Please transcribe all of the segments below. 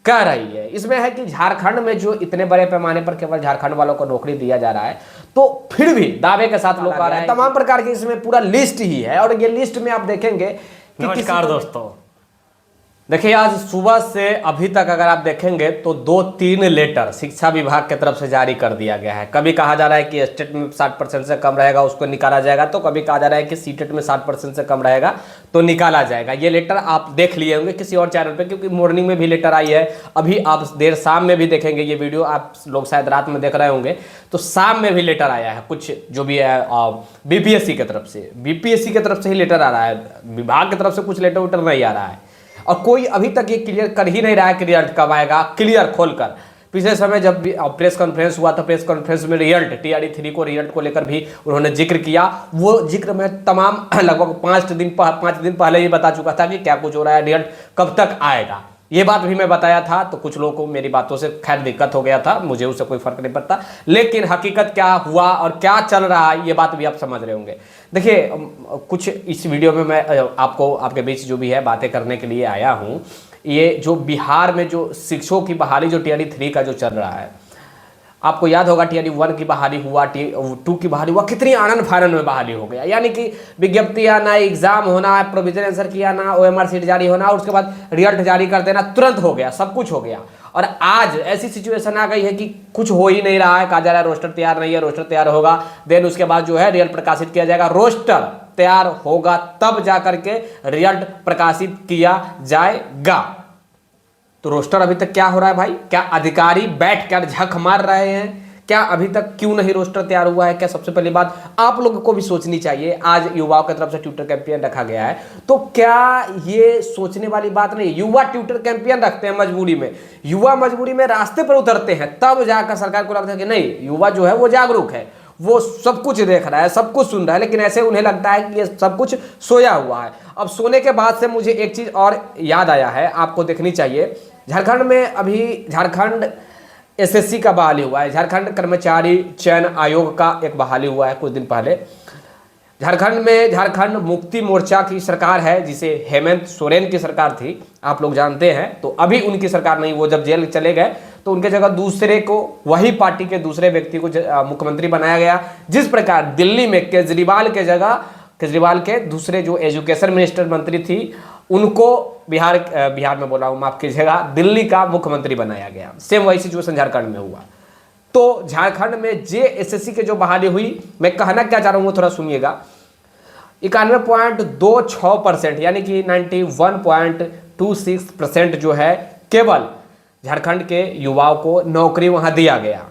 कह रही है। इसमें है कि झारखंड में जो इतने बड़े पैमाने पर केवल झारखंड वालों को नौकरी दिया जा रहा है, तो फिर भी दावे के साथ लोग आ रहे हैं। तमाम प्रकार की इसमें पूरा लिस्ट ही है, और ये लिस्ट में आप देखेंगे कि नमस्कार दोस्तों, देखिए आज सुबह से अभी तक अगर आप देखेंगे तो 2-3 लेटर शिक्षा विभाग की तरफ से जारी कर दिया गया है। कभी कहा जा रहा है कि स्टेट में 60% से कम रहेगा उसको निकाला जाएगा, तो कभी कहा जा रहा है कि सीटेट में 60% से कम रहेगा तो निकाला जाएगा। ये लेटर आप देख लिए होंगे किसी और चैनल पे, क्योंकि मॉर्निंग में भी लेटर आई है, अभी आप देर शाम में भी देखेंगे ये वीडियो, आप लोग शायद रात में देख रहे होंगे, तो शाम में भी लेटर आया है कुछ जो भी है बीपीएससी की तरफ से। बीपीएससी की तरफ से ही लेटर आ रहा है, विभाग की तरफ से कुछ लेटर वेटर नहीं आ रहा है। और कोई अभी तक ये क्लियर कर ही नहीं रहा है कि रिजल्ट कब आएगा क्लियर खोलकर। पिछले समय जब भी प्रेस कॉन्फ्रेंस हुआ तो प्रेस कॉन्फ्रेंस में रिजल्ट टीआरई 3 को रिजल्ट को लेकर भी उन्होंने जिक्र किया। वो जिक्र में तमाम लगभग 5 दिन पहले ही बता चुका था कि क्या कुछ हो रहा है, रिजल्ट कब तक आएगा, ये बात भी मैं बताया था। तो कुछ लोगों को मेरी बातों से खैर दिक्कत हो गया था, मुझे उससे कोई फर्क नहीं पड़ता, लेकिन हकीकत क्या हुआ और क्या चल रहा है ये बात भी आप समझ रहे होंगे। देखिए कुछ इस वीडियो में मैं आपको आपके बीच जो भी है बातें करने के लिए आया हूँ। ये जो बिहार में जो शिक्षकों की बहाली जो टीआरई 3 का जो चल रहा है, आपको याद होगा टीआरई 1 की बहाली हुआ, T2 की बहाली हुआ, कितनी आनंद फानन में बहाली हो गया। यानी कि विज्ञप्ति आना, एग्जाम होना, प्रोविजन आंसर की आना, ओएमआर सीट जारी होना और उसके बाद रिजल्ट जारी कर देना, तुरंत हो गया, सब कुछ हो गया। और आज ऐसी सिचुएशन आ गई है कि कुछ हो ही नहीं रहा है। कहा जा रहा है रोस्टर तैयार नहीं है, रोस्टर तैयार होगा, देन उसके बाद जो है रिजल्ट प्रकाशित किया जाएगा। रोस्टर तैयार होगा तब जाकर के रिजल्ट प्रकाशित किया जाएगा। तो रोस्टर अभी तक क्या हो रहा है भाई? क्या अधिकारी बैठ कर झक मार रहे हैं? क्या अभी तक क्यों नहीं रोस्टर तैयार हुआ है? क्या सबसे पहली बात आप लोगों को भी सोचनी चाहिए। आज युवाओं की तरफ से ट्विटर कैंपेन रखा गया है, तो क्या ये सोचने वाली बात नहीं? युवा ट्विटर कैंपेन रखते हैं मजबूरी में, युवा मजबूरी में रास्ते पर उतरते हैं, तब जाकर सरकार को लगता है कि नहीं युवा जो है वो जागरूक है, वो सब कुछ देख रहा है, सब कुछ सुन रहा है, लेकिन ऐसे उन्हें लगता है कि ये सब कुछ सोया हुआ है। अब सोने के बाद से मुझे एक चीज और याद आया है, आपको देखनी चाहिए। झारखंड में अभी झारखंड एसएससी का बहाली हुआ है, झारखंड कर्मचारी चयन आयोग का एक बहाली हुआ है कुछ दिन पहले। झारखंड में झारखंड मुक्ति मोर्चा की सरकार है, जिसे हेमंत सोरेन की सरकार थी, आप लोग जानते हैं। तो अभी उनकी सरकार नहीं, वो जब जेल चले गए तो उनके जगह दूसरे को, वही पार्टी के दूसरे व्यक्ति को मुख्यमंत्री बनाया गया। जिस प्रकार दिल्ली में केजरीवाल के जगह, केजरीवाल के दूसरे जो एजुकेशन मिनिस्टर मंत्री थी उनको बिहार में बोला हूँ, माफ कीजिएगा, दिल्ली का मुख्यमंत्री बनाया गया। सेम वही सिचुएशन झारखंड में हुआ। तो झारखंड में जेएसएससी के जो बहाली हुई, मैं कहना क्या चाह रहा हूँ थोड़ा सुनिएगा। 91.26% यानी कि 91.26% जो है केवल झारखंड के युवाओं को नौकरी वहां दिया गया।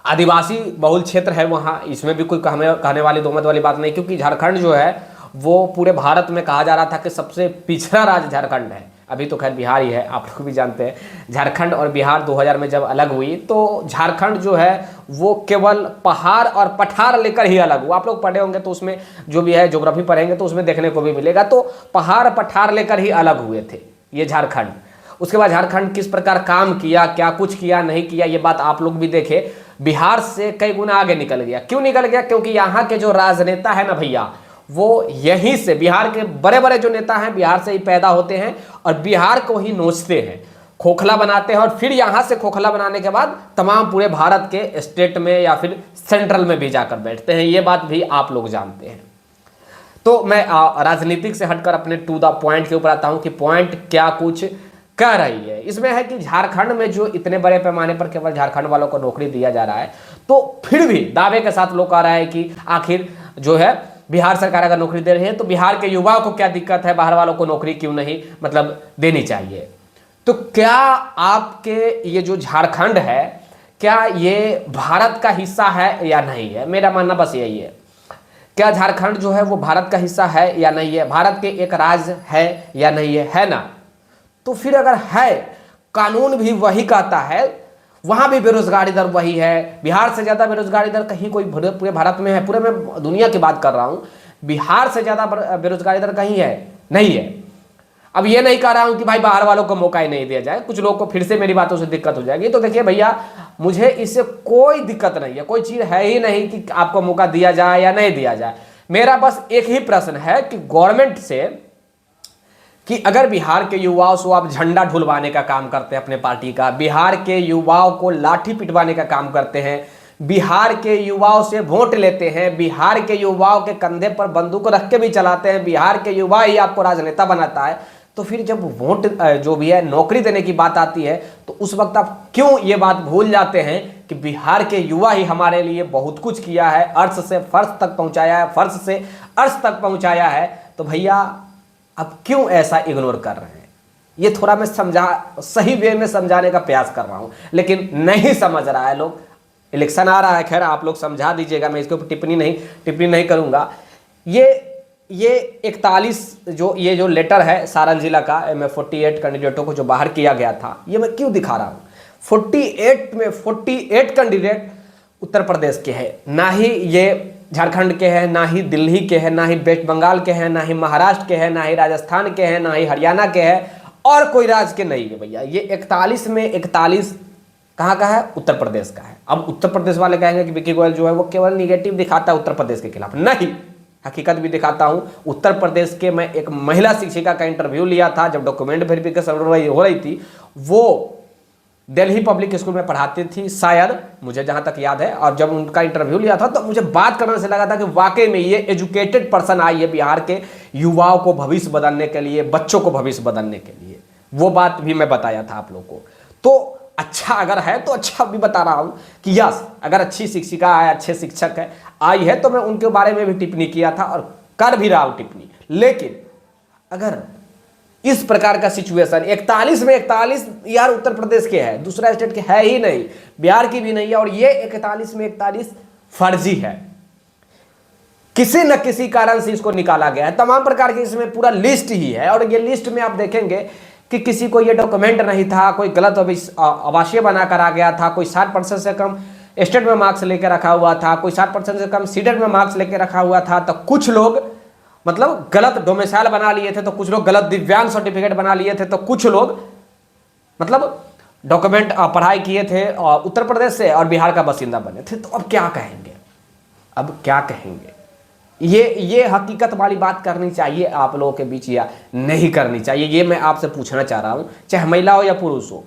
आदिवासी बहुल क्षेत्र है वहां, इसमें भी कोई कहने वाली दो मत वाली बात नहीं, क्योंकि झारखंड जो है वो पूरे भारत में कहा जा रहा था कि सबसे पिछड़ा राज्य झारखंड है। अभी तो खैर बिहार ही है, आप लोग भी जानते हैं। झारखंड और बिहार 2000 में जब अलग हुई तो झारखंड जो है वो केवल पहाड़ और पठार लेकर ही अलग हुआ। आप लोग पढ़े होंगे तो उसमें जो भी है ज्योग्राफी पढ़ेंगे तो उसमें देखने को भी मिलेगा। तो पहाड़ पठार लेकर ही अलग हुए थे ये झारखंड। उसके बाद झारखंड किस प्रकार काम किया, क्या कुछ किया नहीं किया, ये बात आप लोग भी देखे। बिहार से कई गुना आगे निकल गया। क्यों निकल गया? क्योंकि यहाँ के जो राजनेता है ना भैया, वो यहीं से, बिहार के बड़े बड़े जो नेता हैं बिहार से ही पैदा होते हैं और बिहार को ही नोचते हैं, खोखला बनाते हैं, और फिर यहाँ से खोखला बनाने के बाद तमाम पूरे भारत के स्टेट में या फिर सेंट्रल में भी जाकर बैठते हैं। ये बात भी आप लोग जानते हैं। तो मैं राजनीतिक से हटकर अपने टू द पॉइंट के ऊपर आता हूँ कि पॉइंट क्या कुछ कह रही है। इसमें है कि झारखंड में जो इतने बड़े पैमाने पर केवल झारखंड वालों को नौकरी दिया जा रहा है, तो फिर भी दावे के साथ लोग कह रहे हैं कि आखिर जो है बिहार सरकार अगर नौकरी दे रही है तो बिहार के युवाओं को क्या दिक्कत है, बाहर वालों को नौकरी क्यों नहीं मतलब देनी चाहिए। तो क्या आपके ये जो झारखंड है, क्या ये भारत का हिस्सा है या नहीं है? मेरा मानना बस यही है। क्या झारखंड जो है वो भारत का हिस्सा है या नहीं है? भारत के एक राज्य है या नहीं है? है ना? तो फिर अगर है, कानून भी वही कहता है, वहां भी बेरोजगारी दर वही है। बिहार से ज्यादा बेरोजगारी दर कहीं कोई पूरे भारत में है? पूरे में दुनिया की बात कर रहा हूं, बिहार से ज्यादा बेरोजगारी दर कहीं है? नहीं है। अब ये नहीं कह रहा हूं कि भाई बाहर वालों को मौका ही नहीं दिया जाए, कुछ लोगों को फिर से मेरी बातों से दिक्कत हो जाएगी। तो देखिए भैया, मुझे इससे कोई दिक्कत नहीं है, कोई चीज है ही नहीं कि आपको मौका दिया जाए या नहीं दिया जाए। मेरा बस एक ही प्रश्न है कि गवर्नमेंट से कि अगर बिहार के युवाओं से आप झंडा ढुलवाने का काम करते हैं अपने पार्टी का, बिहार के युवाओं को लाठी पिटवाने का काम करते हैं, बिहार के युवाओं से वोट लेते हैं, बिहार के युवाओं के कंधे पर बंदूक रख के भी चलाते हैं, बिहार के युवा ही आपको राजनेता बनाता है, तो फिर जब वोट जो भी है नौकरी देने की बात आती है तो उस वक्त आप क्यों ये बात भूल जाते हैं कि बिहार के युवा ही हमारे लिए बहुत कुछ किया है, अर्श से फर्श तक पहुंचाया है, फर्श से अर्श तक पहुंचाया है। तो भैया अब क्यों ऐसा इग्नोर कर रहे हैं? ये थोड़ा मैं सही वे में समझाने का प्रयास कर रहा हूं, लेकिन नहीं समझ रहा है लोग। इलेक्शन आ रहा है, खैर आप लोग समझा दीजिएगा, मैं इसके ऊपर टिप्पणी नहीं करूंगा। ये 41 ये जो लेटर है सारण जिला का, मैं 48 कैंडिडेटों को जो बाहर किया गया था, ये मैं क्यों दिखा रहा हूँ? 48 में 48 कैंडिडेट उत्तर प्रदेश के हैं, ना ही ये झारखंड के हैं, ना ही दिल्ली के हैं, ना ही वेस्ट बंगाल के हैं, ना ही महाराष्ट्र के हैं, ना ही राजस्थान के हैं, ना ही हरियाणा के हैं, और कोई राज्य के नहीं है भैया। ये 41 में 41 कहाँ का है? उत्तर प्रदेश का है। अब उत्तर प्रदेश वाले कहेंगे कि विक्की गोयल जो है वो केवल निगेटिव दिखाता है उत्तर प्रदेश के खिलाफ। नहीं, हकीकत भी दिखाता हूं। उत्तर प्रदेश के मैं एक महिला शिक्षिका का इंटरव्यू लिया था जब डॉक्यूमेंट वेरिफिकेशन हो रही थी। वो दिल्ली पब्लिक स्कूल में पढ़ाती थी शायद, मुझे जहां तक याद है। और जब उनका इंटरव्यू लिया था तो मुझे बात करने से लगा था कि वाकई में ये एजुकेटेड पर्सन आई है बिहार के युवाओं को भविष्य बदलने के लिए, बच्चों को भविष्य बदलने के लिए। वो बात भी मैं बताया था आप लोग को। तो अच्छा अगर है तो अच्छा भी बता रहा हूं कि यस, अगर अच्छी शिक्षिका है, अच्छे शिक्षक है आई है तो मैं उनके बारे में भी टिप्पणी किया था और कर भी रहा हूं टिप्पणी। लेकिन अगर इस प्रकार का सिचुएशन 41 में 41 यार उत्तर प्रदेश के है, दूसरा स्टेट के है ही नहीं, बिहार की भी नहीं है, और ये 41 में 41 फर्जी है। किसी न किसी कारण से इसको निकाला गया है। तमाम प्रकार की इसमें पूरा लिस्ट ही है, और ये लिस्ट में आप देखेंगे कि किसी को ये डॉक्यूमेंट नहीं था, कोई गलत आवासीय बनाकर आ गया था, कोई 60% से कम स्टेट में मार्क्स लेकर रखा हुआ था, कोई 60% से कम सीटेट में मार्क्स लेकर रखा हुआ था, तो कुछ लोग मतलब गलत डोमिसाइल बना लिए थे, तो कुछ लोग गलत दिव्यांग सर्टिफिकेट बना लिए थे, तो कुछ लोग मतलब डॉक्यूमेंट पढ़ाई किए थे उत्तर प्रदेश से और बिहार का बासिंदा बने थे। तो अब क्या कहेंगे? अब क्या कहेंगे? ये हकीकत वाली बात करनी चाहिए आप लोगों के बीच या नहीं करनी चाहिए, ये मैं आपसे पूछना चाह रहा हूं, चाहे महिला हो या पुरुष हो।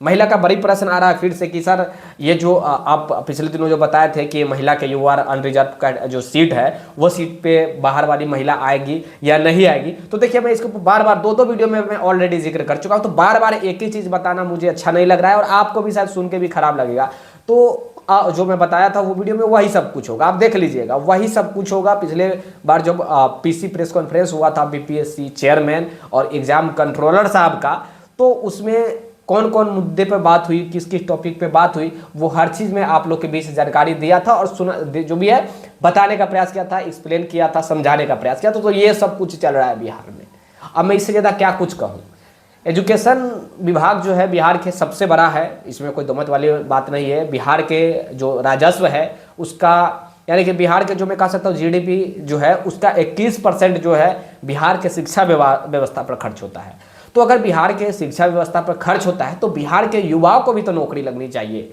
महिला का बड़ी प्रश्न आ रहा है फिर से कि सर ये जो आप पिछले दिनों जो बताए थे कि महिला के युवा अनरिजर्व का जो सीट है वो सीट पे बाहर वाली महिला आएगी या नहीं आएगी। तो देखिए मैं इसको बार बार दो वीडियो में मैं ऑलरेडी जिक्र कर चुका हूँ, तो बार बार एक ही चीज़ बताना मुझे अच्छा नहीं लग रहा है और आपको भी शायद सुन के भी खराब लगेगा। तो जो मैं बताया था वो वीडियो में वही सब कुछ होगा, आप देख लीजिएगा, वही सब कुछ होगा। पिछले बार जब पीसी प्रेस कॉन्फ्रेंस हुआ था बीपीएससी चेयरमैन और एग्जाम कंट्रोलर साहब का, तो उसमें कौन कौन मुद्दे पे बात हुई, किस किस टॉपिक पे बात हुई, वो हर चीज़ में आप लोग के बीच जानकारी दिया था और सुना जो भी है बताने का प्रयास किया था, एक्सप्लेन किया था, समझाने का प्रयास किया था। तो ये सब कुछ चल रहा है बिहार में। अब मैं इससे ज़्यादा क्या कुछ कहूँ। एजुकेशन विभाग जो है बिहार के सबसे बड़ा है, इसमें कोई दो मत वाली बात नहीं है। बिहार के जो राजस्व है उसका, यानी कि बिहार के जो मैं कह सकता हूँ जीडीपी जो है उसका 21% जो है बिहार के शिक्षा व्यवस्था पर खर्च होता है। तो अगर बिहार के शिक्षा व्यवस्था पर खर्च होता है तो बिहार के युवाओं को भी तो नौकरी लगनी चाहिए।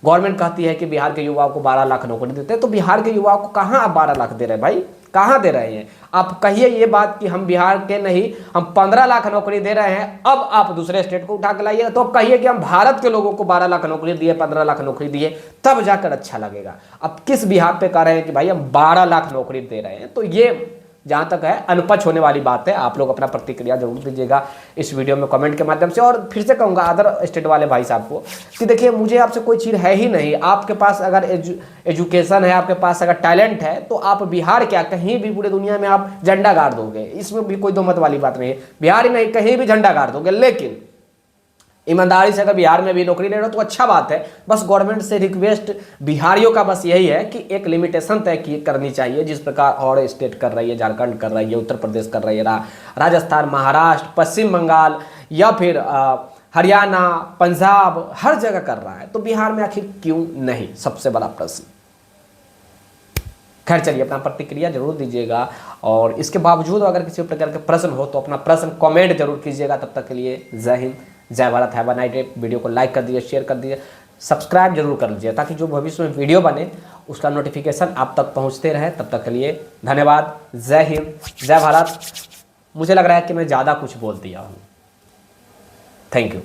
गवर्नमेंट कहती है कि बिहार के युवाओं को 12 लाख नौकरी देते हैं, तो बिहार के युवाओं को कहाँ आप 12 लाख दे रहे हैं भाई? कहाँ दे रहे हैं? आप कहिए ये बात कि हम बिहार के नहीं, हम 15 लाख नौकरी दे रहे हैं। अब आप दूसरे स्टेट को उठा के लाइएगा तो आप कहिए कि हम भारत के लोगों को 12 लाख नौकरी दिए, 15 लाख नौकरी दिए, तब जाकर अच्छा लगेगा। अब किस बिहार पे कह रहे हैं कि भाई हम 12 लाख नौकरी दे रहे हैं? तो ये जहाँ तक है अनपच होने वाली बात है। आप लोग अपना प्रतिक्रिया जरूर दीजिएगा इस वीडियो में कमेंट के माध्यम से। और फिर से कहूँगा अदर स्टेट वाले भाई साहब को कि देखिए मुझे आपसे कोई चीज़ है ही नहीं। आपके पास अगर एजुकेशन है, आपके पास अगर टैलेंट है, तो आप बिहार क्या कहीं भी पूरे दुनिया में आप झंडा गाड़ दोगे, इसमें भी कोई दो मत वाली बात नहीं है। बिहार ही नहीं कहीं भी झंडा गाड़ दोगे, लेकिन ईमानदारी से अगर बिहार में भी नौकरी ले रहे हो तो अच्छा बात है। बस गवर्नमेंट से रिक्वेस्ट बिहारियों का बस यही है कि एक लिमिटेशन तय करनी चाहिए, जिस प्रकार और स्टेट कर रही है, झारखंड कर रही है, उत्तर प्रदेश कर रही है, राजस्थान, महाराष्ट्र, पश्चिम बंगाल या फिर हरियाणा, पंजाब, हर जगह कर रहा है, तो बिहार में आखिर क्यों नहीं? सबसे बड़ा प्रश्न। खैर चलिए, अपना प्रतिक्रिया जरूर दीजिएगा और इसके बावजूद अगर किसी प्रकार के प्रश्न हो तो अपना प्रश्न कमेंट जरूर कीजिएगा। तब तक के लिए जय हिंद, जय Bharat, have a nice day. Video को लाइक कर दीजिए, शेयर कर दीजिए, सब्सक्राइब जरूर कर लीजिए ताकि जो भविष्य में वीडियो बने उसका नोटिफिकेशन आप तक पहुंचते रहे। तब तक के लिए धन्यवाद। जय हिंद, जय भारत। मुझे लग रहा है कि मैं ज़्यादा कुछ बोल दिया हूँ। Thank you.